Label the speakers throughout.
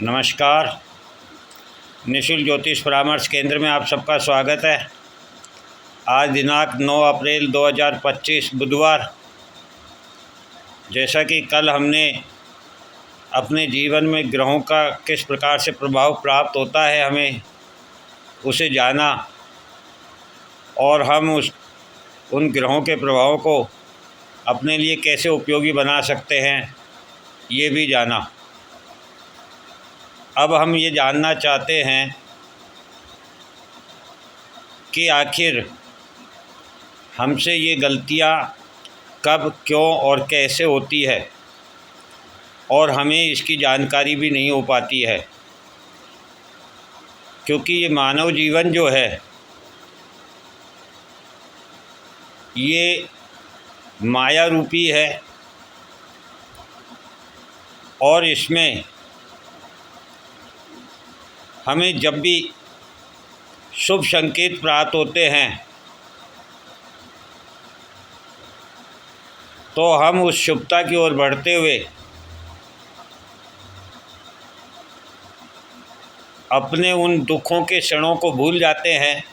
Speaker 1: नमस्कार। निःशुल्क ज्योतिष परामर्श केंद्र में आप सबका स्वागत है। आज दिनांक 9 अप्रैल 2025 बुधवार। जैसा कि कल हमने अपने जीवन में ग्रहों का किस प्रकार से प्रभाव प्राप्त होता है हमें उसे जाना और हम उन ग्रहों के प्रभावों को अपने लिए कैसे उपयोगी बना सकते हैं ये भी जाना। अब हम ये जानना चाहते हैं कि आखिर हमसे ये गलतियाँ कब, क्यों और कैसे होती है, और हमें इसकी जानकारी भी नहीं हो पाती है, क्योंकि ये मानव जीवन जो है ये माया रूपी है और इसमें हमें जब भी शुभ संकेत प्राप्त होते हैं तो हम उस शुभता की ओर बढ़ते हुए अपने उन दुखों के क्षणों को भूल जाते हैं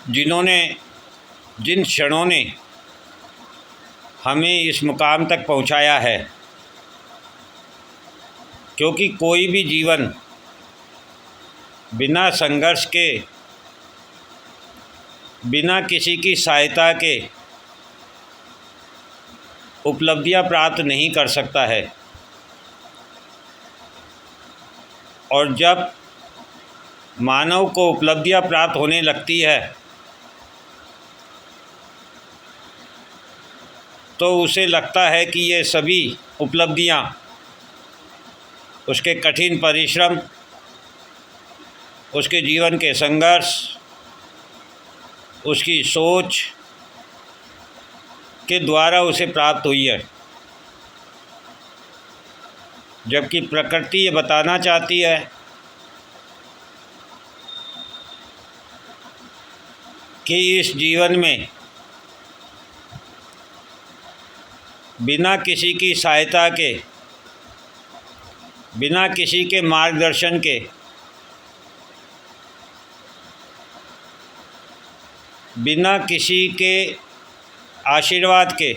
Speaker 1: जिन क्षणों ने हमें इस मुकाम तक पहुंचाया है। क्योंकि कोई भी जीवन बिना संघर्ष के, बिना किसी की सहायता के उपलब्धियां प्राप्त नहीं कर सकता है। और जब मानव को उपलब्धियां प्राप्त होने लगती है तो उसे लगता है कि ये सभी उपलब्धियां उसके कठिन परिश्रम, उसके जीवन के संघर्ष, उसकी सोच के द्वारा उसे प्राप्त हुई है। जबकि प्रकृति ये बताना चाहती है कि इस जीवन में बिना किसी की सहायता के, बिना किसी के मार्गदर्शन के, बिना किसी के आशीर्वाद के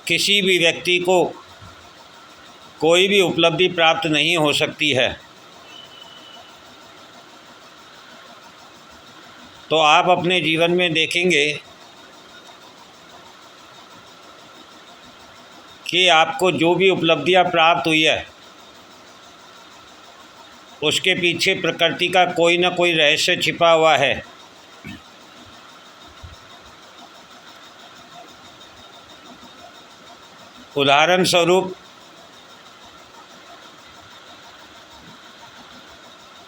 Speaker 1: किसी भी व्यक्ति को कोई भी उपलब्धि प्राप्त नहीं हो सकती है। तो आप अपने जीवन में देखेंगे कि आपको जो भी उपलब्धियां प्राप्त हुई है उसके पीछे प्रकृति का कोई ना कोई रहस्य छिपा हुआ है। उदाहरण स्वरूप,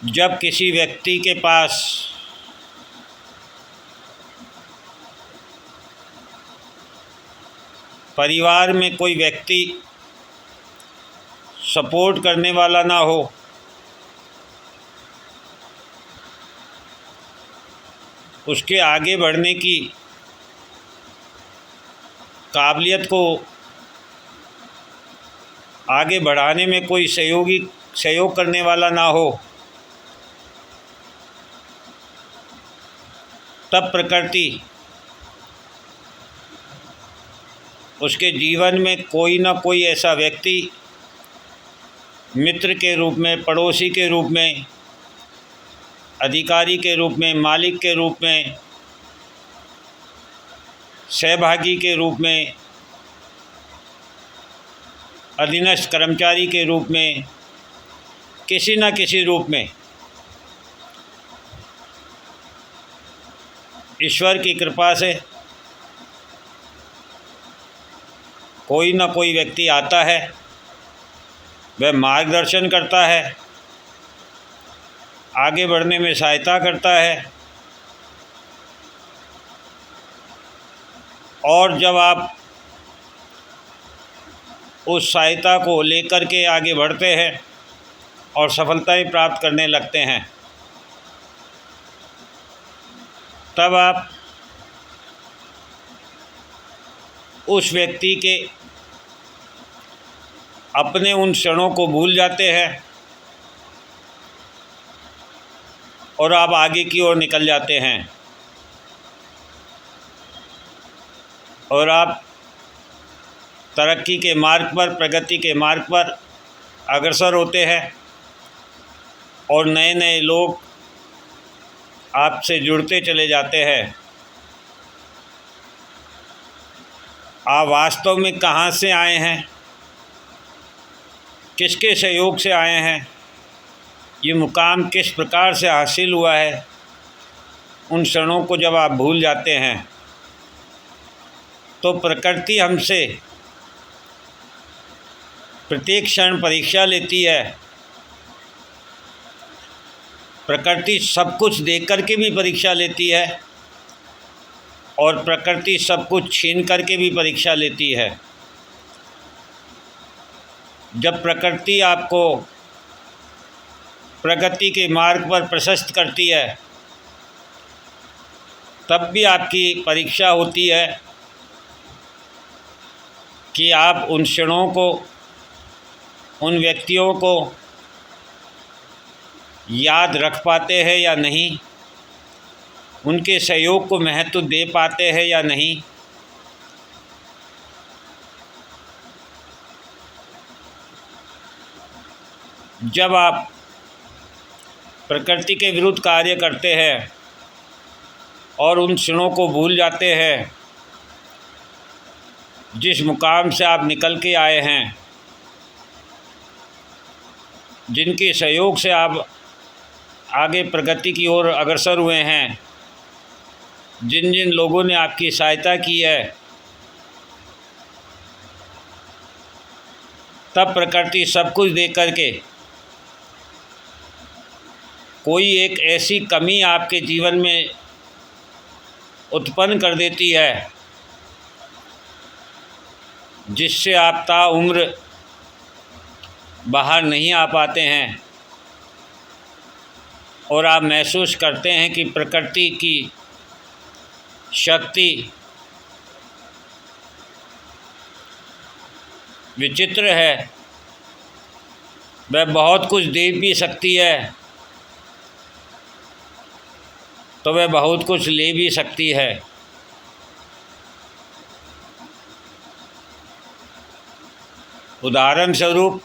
Speaker 1: जब किसी व्यक्ति के पास परिवार में कोई व्यक्ति सपोर्ट करने वाला ना हो, उसके आगे बढ़ने की काबिलियत को आगे बढ़ाने में कोई सहयोग करने वाला ना हो, तब प्रकृति उसके जीवन में कोई ना कोई ऐसा व्यक्ति मित्र के रूप में, पड़ोसी के रूप में, अधिकारी के रूप में, मालिक के रूप में, सहभागी के रूप में, अधीनस्थ कर्मचारी के रूप में, किसी न किसी रूप में ईश्वर की कृपा से कोई ना कोई व्यक्ति आता है, वह मार्गदर्शन करता है, आगे बढ़ने में सहायता करता है। और जब आप उस सहायता को लेकर के आगे बढ़ते हैं और सफलताएं प्राप्त करने लगते हैं, तब आप उस व्यक्ति के अपने उन क्षणों को भूल जाते हैं और आप आगे की ओर निकल जाते हैं और आप तरक्की के मार्ग पर, प्रगति के मार्ग पर अग्रसर होते हैं और नए नए लोग आपसे जुड़ते चले जाते हैं। आप वास्तव में कहाँ से आए हैं, किसके सहयोग से आए हैं, ये मुकाम किस प्रकार से हासिल हुआ है, उन क्षणों को जब आप भूल जाते हैं तो प्रकृति हमसे प्रत्येक क्षण परीक्षा लेती है। प्रकृति सब कुछ देख कर के भी परीक्षा लेती है और प्रकृति सब कुछ छीन कर के भी परीक्षा लेती है। जब प्रकृति आपको प्रगति के मार्ग पर प्रशस्त करती है तब भी आपकी परीक्षा होती है कि आप उन क्षणों को, उन व्यक्तियों को याद रख पाते हैं या नहीं, उनके सहयोग को महत्व दे पाते हैं या नहीं। जब आप प्रकृति के विरुद्ध कार्य करते हैं और उन क्षणों को भूल जाते हैं जिस मुकाम से आप निकल के आए हैं, जिनके सहयोग से आप आगे प्रगति की ओर अग्रसर हुए हैं, जिन जिन लोगों ने आपकी सहायता की है, तब प्रकृति सब कुछ देख करके कोई एक ऐसी कमी आपके जीवन में उत्पन्न कर देती है जिससे आप ताउम्र बाहर नहीं आ पाते हैं और आप महसूस करते हैं कि प्रकृति की शक्ति विचित्र है। वह बहुत कुछ दे भी सकती है तो वह बहुत कुछ ले भी सकती है। उदाहरण स्वरूप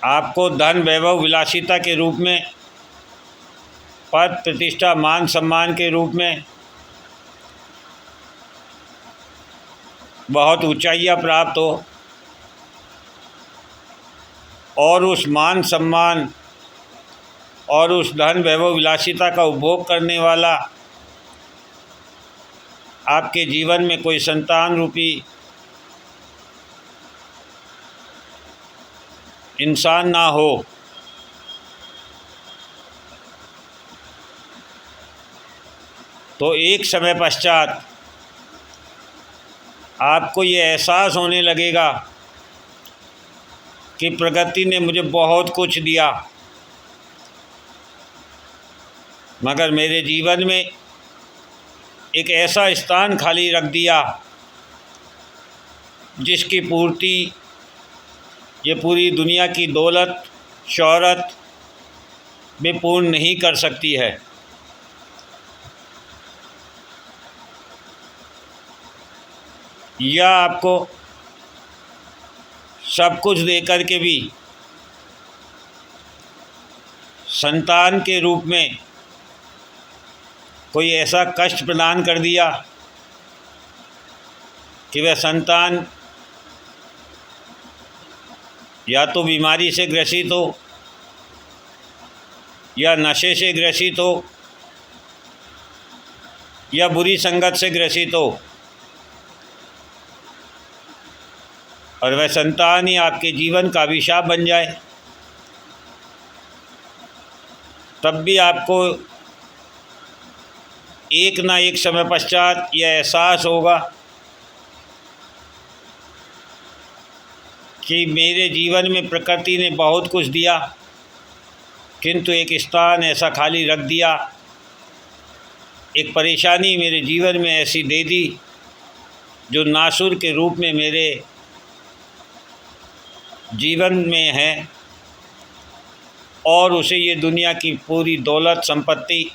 Speaker 1: आपको धन, वैभव, विलासिता के रूप में, पद, प्रतिष्ठा, मान सम्मान के रूप में बहुत ऊंचाइयां प्राप्त हो और उस मान सम्मान और उस धन, वैभव, विलासिता का उपभोग करने वाला आपके जीवन में कोई संतान रूपी इंसान ना हो, तो एक समय पश्चात आपको ये एहसास होने लगेगा कि प्रकृति ने मुझे बहुत कुछ दिया मगर मेरे जीवन में एक ऐसा स्थान खाली रख दिया जिसकी पूर्ति ये पूरी दुनिया की दौलत, शोहरत में पूर्ण नहीं कर सकती है। या आपको सब कुछ देकर के भी संतान के रूप में कोई ऐसा कष्ट प्रदान कर दिया कि वह संतान या तो बीमारी से ग्रसित हो या नशे से ग्रसित हो या बुरी संगत से ग्रसित हो और वह संतान ही आपके जीवन का अभिशाप बन जाए, तब भी आपको एक ना एक समय पश्चात यह एहसास होगा कि मेरे जीवन में प्रकृति ने बहुत कुछ दिया किंतु एक स्थान ऐसा खाली रख दिया, एक परेशानी मेरे जीवन में ऐसी दे दी जो नासुर के रूप में मेरे जीवन में है, और उसे ये दुनिया की पूरी दौलत संपत्ति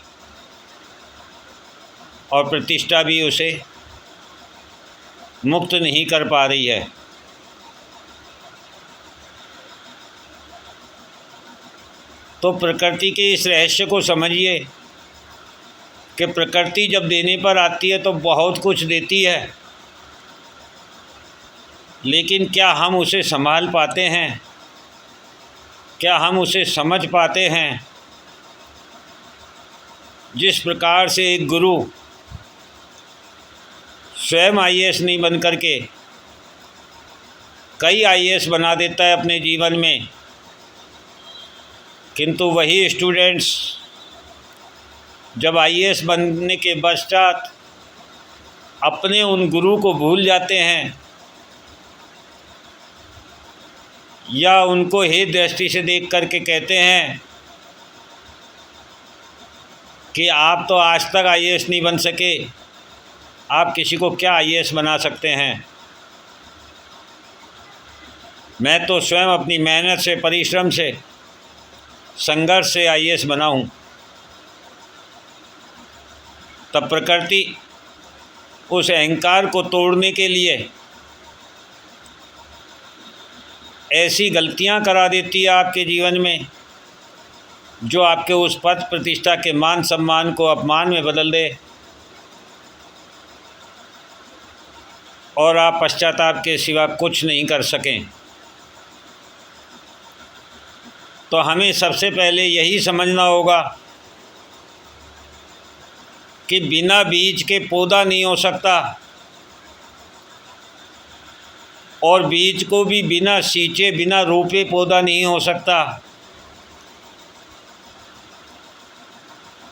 Speaker 1: और प्रतिष्ठा भी उसे मुक्त नहीं कर पा रही है। तो प्रकृति के इस रहस्य को समझिए कि प्रकृति जब देने पर आती है तो बहुत कुछ देती है, लेकिन क्या हम उसे संभाल पाते हैं? क्या हम उसे समझ पाते हैं? जिस प्रकार से एक गुरु स्वयं आईएएस नहीं बन करके कई आईएएस बना देता है अपने जीवन में, किंतु वही स्टूडेंट्स जब आईएएस बनने के पश्चात अपने उन गुरु को भूल जाते हैं या उनको हे दृष्टि से देख करके कहते हैं कि आप तो आज तक आईएएस नहीं बन सके, आप किसी को क्या आईएएस बना सकते हैं? मैं तो स्वयं अपनी मेहनत से, परिश्रम से, संघर्ष से आईएएस बना हूँ। तब प्रकृति उस अहंकार को तोड़ने के लिए ऐसी गलतियां करा देती है आपके जीवन में जो आपके उस पद प्रतिष्ठा के मान सम्मान को अपमान में बदल दे और आप पश्चाताप के सिवा कुछ नहीं कर सकें। तो हमें सबसे पहले यही समझना होगा कि बिना बीज के पौधा नहीं हो सकता, और बीज को भी बिना सींचे, बिना रोपे पौधा नहीं हो सकता।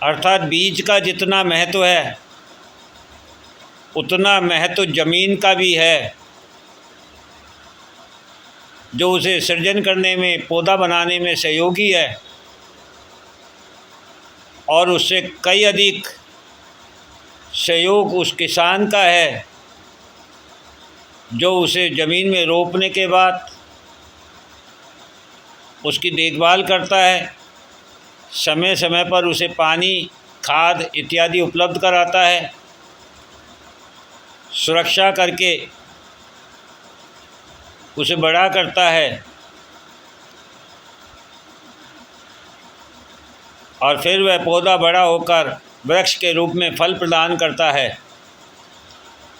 Speaker 1: अर्थात बीज का जितना महत्व है उतना महत्व जमीन का भी है, जो उसे सृजन करने में, पौधा बनाने में सहयोगी है, और उससे कई अधिक सहयोग उस किसान का है जो उसे ज़मीन में रोपने के बाद उसकी देखभाल करता है, समय समय पर उसे पानी, खाद इत्यादि उपलब्ध कराता है, सुरक्षा करके उसे बड़ा करता है, और फिर वह पौधा बड़ा होकर वृक्ष के रूप में फल प्रदान करता है।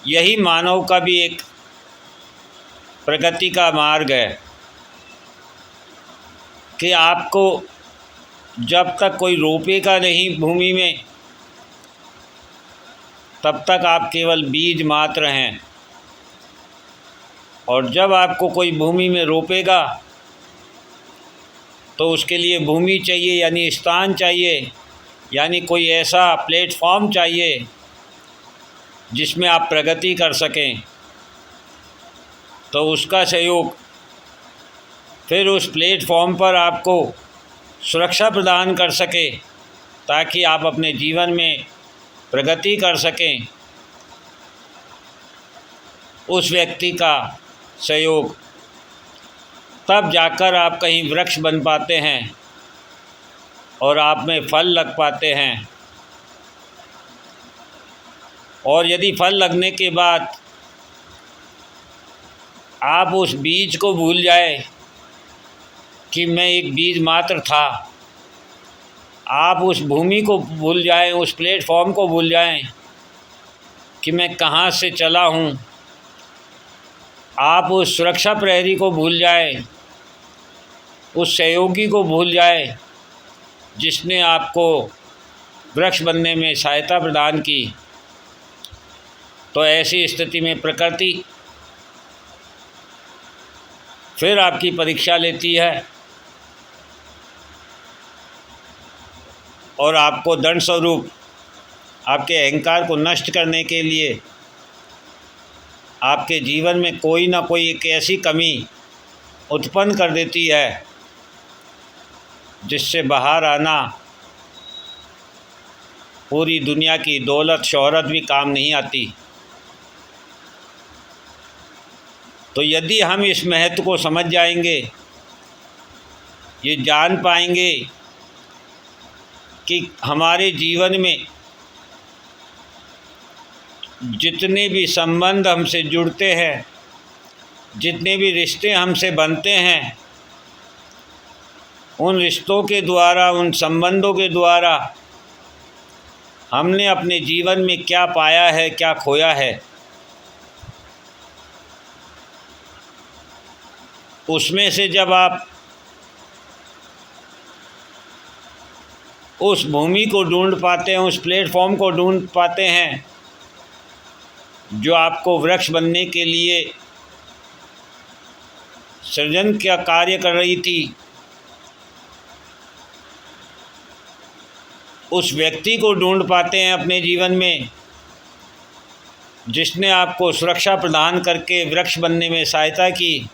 Speaker 1: यही मानव का भी एक प्रगति का मार्ग है कि आपको जब तक कोई रोपेगा नहीं भूमि में, तब तक आप केवल बीज मात्र हैं, और जब आपको कोई भूमि में रोपेगा तो उसके लिए भूमि चाहिए, यानी स्थान चाहिए, यानी कोई ऐसा प्लेटफॉर्म चाहिए जिसमें आप प्रगति कर सकें। तो उसका सहयोग फिर उस प्लेटफॉर्म पर आपको सुरक्षा प्रदान कर सके ताकि आप अपने जीवन में प्रगति कर सकें। उस व्यक्ति का सहयोग, तब जाकर आप कहीं वृक्ष बन पाते हैं और आप में फल लग पाते हैं। और यदि फल लगने के बाद आप उस बीज को भूल जाए कि मैं एक बीज मात्र था, आप उस भूमि को भूल जाएं, उस प्लेटफॉर्म को भूल जाएं कि मैं कहाँ से चला हूँ, आप उस सुरक्षा प्रहरी को भूल जाएं, उस सहयोगी को भूल जाएं जिसने आपको वृक्ष बनने में सहायता प्रदान की, तो ऐसी स्थिति में प्रकृति फिर आपकी परीक्षा लेती है और आपको दंड स्वरूप आपके अहंकार को नष्ट करने के लिए आपके जीवन में कोई ना कोई एक ऐसी कमी उत्पन्न कर देती है जिससे बाहर आना पूरी दुनिया की दौलत शोहरत भी काम नहीं आती। तो यदि हम इस महत्व को समझ जाएंगे, ये जान पाएंगे कि हमारे जीवन में जितने भी संबंध हमसे जुड़ते हैं, जितने भी रिश्ते हमसे बनते हैं, उन रिश्तों के द्वारा, उन संबंधों के द्वारा हमने अपने जीवन में क्या पाया है, क्या खोया है, उसमें से जब आप उस भूमि को ढूंढ पाते हैं, उस प्लेटफॉर्म को ढूंढ पाते हैं जो आपको वृक्ष बनने के लिए सृजन का कार्य कर रही थी, उस व्यक्ति को ढूंढ पाते हैं अपने जीवन में जिसने आपको सुरक्षा प्रदान करके वृक्ष बनने में सहायता की।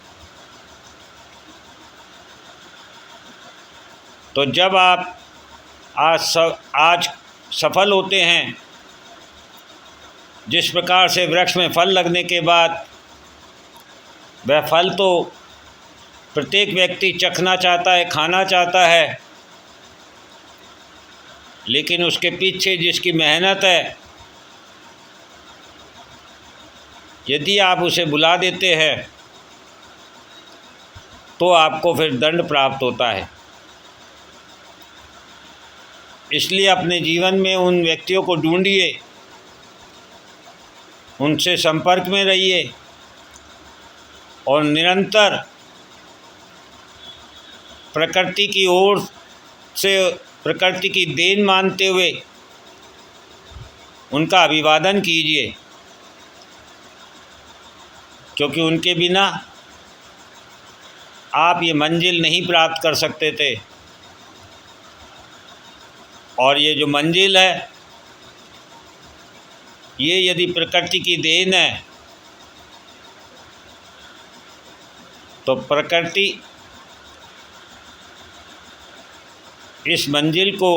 Speaker 1: तो जब आप आज सफल होते हैं, जिस प्रकार से वृक्ष में फल लगने के बाद वह फल तो प्रत्येक व्यक्ति चखना चाहता है, खाना चाहता है, लेकिन उसके पीछे जिसकी मेहनत है, यदि आप उसे बुला देते हैं तो आपको फिर दंड प्राप्त होता है। इसलिए अपने जीवन में उन व्यक्तियों को ढूंढिए, उनसे संपर्क में रहिए और निरंतर प्रकृति की ओर से, प्रकृति की देन मानते हुए उनका अभिवादन कीजिए, क्योंकि उनके बिना आप ये मंजिल नहीं प्राप्त कर सकते थे। और ये जो मंजिल है, ये यदि प्रकृति की देन है तो प्रकृति इस मंजिल को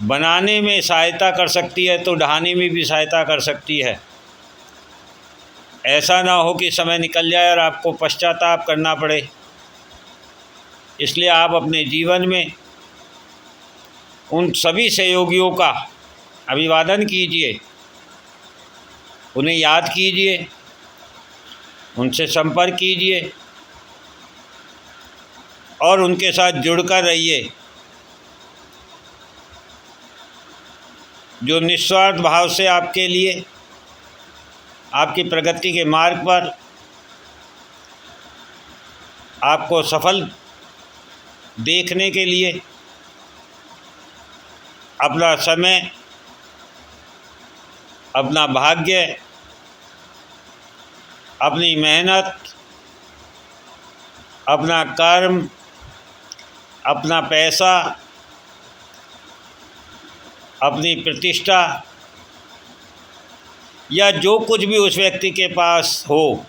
Speaker 1: बनाने में सहायता कर सकती है तो ढहाने में भी सहायता कर सकती है। ऐसा ना हो कि समय निकल जाए और आपको पश्चाताप करना पड़े। इसलिए आप अपने जीवन में उन सभी सहयोगियों का अभिवादन कीजिए, उन्हें याद कीजिए, उनसे संपर्क कीजिए और उनके साथ जुड़कर रहिए। जो निस्वार्थ भाव से आपके लिए, आपकी प्रगति के मार्ग पर आपको सफल देखने के लिए अपना समय, अपना भाग्य, अपनी मेहनत, अपना कर्म, अपना पैसा, अपनी प्रतिष्ठा या जो कुछ भी उस व्यक्ति के पास हो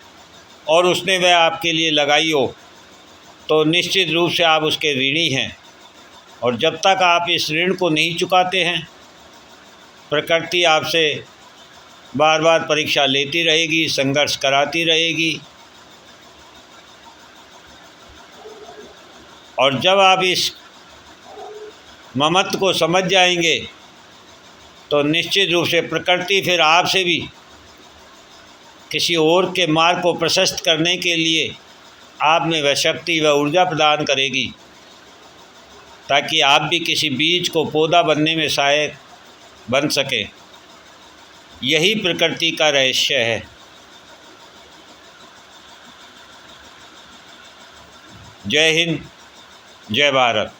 Speaker 1: और उसने वह आपके लिए लगाई हो, तो निश्चित रूप से आप उसके ऋणी हैं। और जब तक आप इस ऋण को नहीं चुकाते हैं, प्रकृति आपसे बार बार परीक्षा लेती रहेगी, संघर्ष कराती रहेगी। और जब आप इस ममत्व को समझ जाएंगे तो निश्चित रूप से प्रकृति फिर आपसे भी किसी और के मार्ग को प्रशस्त करने के लिए आप में वह शक्ति, वह ऊर्जा प्रदान करेगी, ताकि आप भी किसी बीज को पौधा बनने में सहायक बन सके। यही प्रकृति का रहस्य है। जय हिंद, जय भारत।